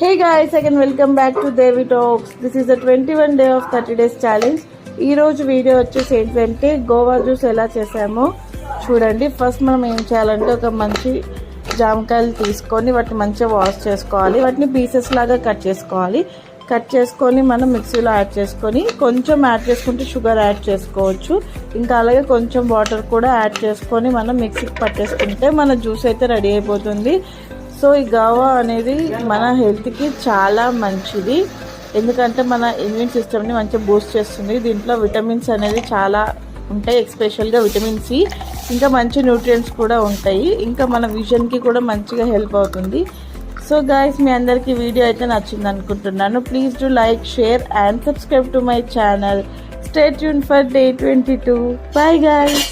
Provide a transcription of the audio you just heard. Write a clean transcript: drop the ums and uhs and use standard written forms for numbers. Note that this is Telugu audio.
Hey guys, again welcome back to Devi Talks. This is the 21 day of 30 days challenge. ఈ రోజు వీడియో వచ్చేసి ఏంటంటే గోవా జ్యూస్ ఎలా చేసామో చూడండి. ఫస్ట్ మనం ఏం చేయాలంటే ఒక మంచి జామకాయలు తీసుకొని వాటిని మంచిగా వాష్ చేసుకోవాలి. వాటిని పీసెస్ లాగా కట్ చేసుకోవాలి. కట్ చేసుకొని మనం మిక్సీలో యాడ్ చేసుకొని కొంచెం యాడ్ చేసుకుంటే షుగర్ యాడ్ చేసుకోవచ్చు. ఇంకా అలాగే కొంచెం వాటర్ కూడా యాడ్ చేసుకొని మనం మిక్సీకి పట్టేసుకుంటే మన జ్యూస్ అయితే రెడీ అయిపోతుంది. సో ఈ గోవా అనేది మన హెల్త్కి చాలా మంచిది, ఎందుకంటే మన ఇమ్యూన్ సిస్టమ్ని మంచిగా బూస్ట్ చేస్తుంది. దీంట్లో విటమిన్స్ అనేది చాలా ఉంటాయి, ఎస్పెషల్గా విటమిన్ సి. ఇంకా మంచి న్యూట్రియంట్స్ కూడా ఉంటాయి. ఇంకా మన విజన్కి కూడా మంచిగా హెల్ప్ అవుతుంది. సో గైస్, మీ అందరికీ వీడియో అయితే నచ్చింది అనుకుంటున్నాను. Please do like, share and subscribe to my channel. Stay tune for day 22. Bye guys.